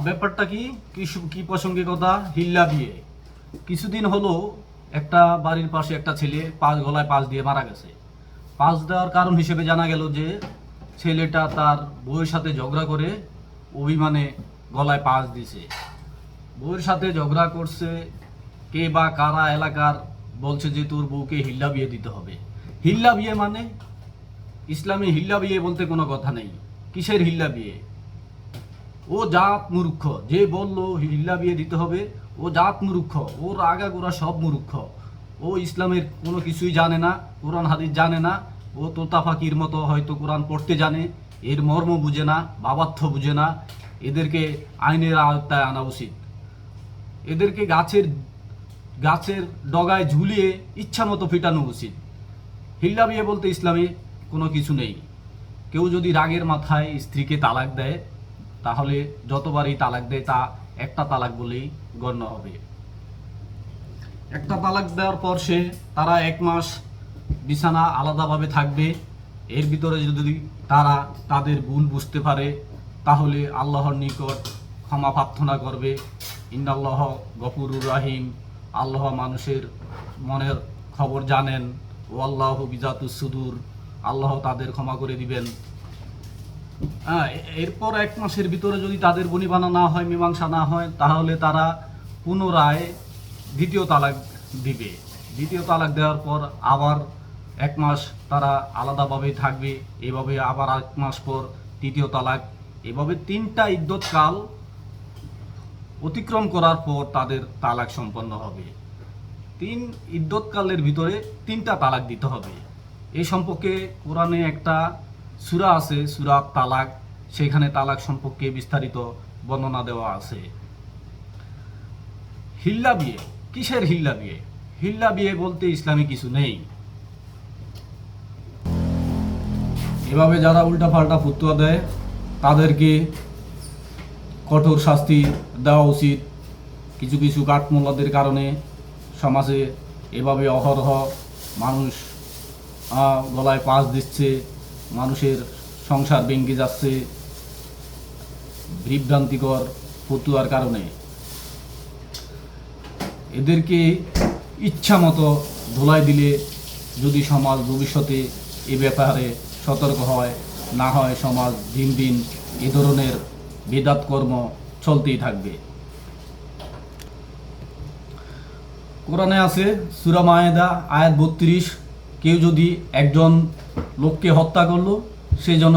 ব্যাপারটা কি কি কি প্রসঙ্গে কথা হিল্লা বিয়ে। কিছুদিন হলো একটা বাড়ির পাশে একটা ছেলে গলায় পাশ দিয়ে মারা গেছে। পাশ দেওয়ার কারণ হিসেবে জানা গেল যে ছেলেটা তার বউয়ের সাথে ঝগড়া করে অভিমানে গলায় পাশ দিছে। বউয়ের সাথে ঝগড়া করছে, কে বা কারা এলাকার বলছে যে তোর বউকে হিল্লা বিয়ে দিতে হবে। হিল্লা বিয়ে মানে ইসলামে হিল্লা বিয়ে বলতে কোনো কথা নেই। কিসের হিল্লা বিয়ে? ও জাত মূর্খ, যে বললো হিল্লা বিয়ে দিতে হবে ও জাত মূর্খ, ওর আগাগোড়া সব মূর্খ। ও ইসলামের কোনো কিছুই জানে না, কোরআন হাদিস জানে না। ও তোতা ফাকির মতো হয়তো কোরআন পড়তে জানে, এর মর্ম বুঝে না, বাবার্থ বুঝে না। এদেরকে আইনের আওতায় আনা উচিত। এদেরকে গাছের গাছের ডগায় ঝুলিয়ে ইচ্ছা মতো ফিটানো উচিত। হিল্লা বিয়ে বলতে ইসলামে কোনো কিছু নেই। কেউ যদি রাগের মাথায় স্ত্রীকে তালাক দেয়, তাহলে যতবারই তালাক দেয় তা একটা তালাক বলেই গণ্য হবে। একটা তালাক দেওয়ার পর তারা 1 মাস বিছানা আলাদাভাবে থাকবে। এর ভিতরে যদি তারা তাদের ভুল বুঝতে পারে, তাহলে আল্লাহর নিকট ক্ষমা প্রার্থনা করবে। ইন্নাল্লাহ গফুরুর রাহিম, আল্লাহ মানুষের মনের খবর জানেন। ও আল্লাহ বিজাতুস সুদূর, আল্লাহ তাদের ক্ষমা করে দিবেন। এরপর 1 মাসের ভিতরে যদি তাদের বনিবানা না হয়, মীমাংসা না হয়, তাহলে তারা পুনরায় দ্বিতীয় তালাক দিবে। দ্বিতীয় তালাক দেওয়ার পর আবার 1 মাস তারা আলাদাভাবেই থাকবে। এভাবে আবার 1 মাস পর তৃতীয় তালাক। এভাবে 3টা ইদ্যৎকাল অতিক্রম করার পর তাদের তালাক সম্পন্ন হবে। 3 ইদ্যৎকালের ভিতরে 3টা তালাক দিতে হবে। এই সম্পর্কে কোরআনে একটা সূরা আছে, সূরা তালাক। সেখানে তালাক সম্পর্কে বিস্তারিত বর্ণনা দেওয়া আছে। হিল্লা বিয়ে, কিসের হিল্লা বিয়ে? হিল্লা বিয়ে বলতে ইসলামে কিছু নেই। এভাবে যারা উল্টাপাল্টা ফতোয়া দেয় তাদেরকে কঠোর শাস্তি দেওয়া উচিত। কিছু কিছু কাঠমোল্লাদের কারণে সমাজে এভাবে অহরহ মানুষ গলায় পাশ দিচ্ছে, মানুষের সংসার ভেঙে যাচ্ছে বিভ্রান্তিকর ফতুয়ার কারণে। এদেরকে ইচ্ছা মতো ধোলাই দিলে যদি সমাজ ভবিষ্যতে এ ব্যাপারে সতর্ক হয় না হয়, সমাজ দিন দিন এ ধরনের বেদাত কর্ম চলতেই থাকবে। কোরআনে আছে সূরা মায়েদা আয়াত 32, কেউ যদি একজন লোককে হত্যা করলো, সে যেন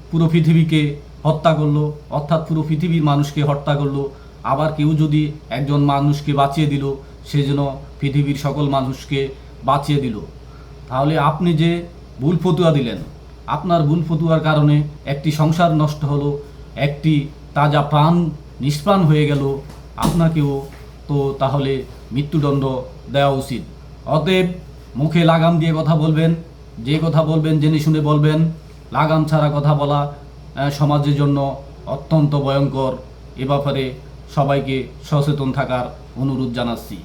পুরো পৃথিবীকে হত্যা করলো, অর্থাৎ পুরো পৃথিবীর মানুষকে হত্যা করলো। আবার কেউ যদি একজন মানুষকে বাঁচিয়ে দিল, সে যেন পৃথিবীর সকল মানুষকে বাঁচিয়ে দিল। তাহলে আপনি যে ভুল ফতুয়া দিলেন, আপনার ভুল ফতুয়ার কারণে একটি সংসার নষ্ট হলো, একটি তাজা প্রাণ নিষ্প্রাণ হয়ে গেল, আপনাকেও তো তাহলে মৃত্যুদণ্ড দেওয়া উচিত। অতএব মুখে লাগাম দিয়ে কথা বলবেন, যে কথা বলবেন জেনে শুনে বলবেন। লাগাম ছাড়া কথা বলা সমাজের জন্য অত্যন্ত ভয়ঙ্কর। এ ব্যাপারে সবাইকে সচেতন থাকার অনুরোধ জানাচ্ছি।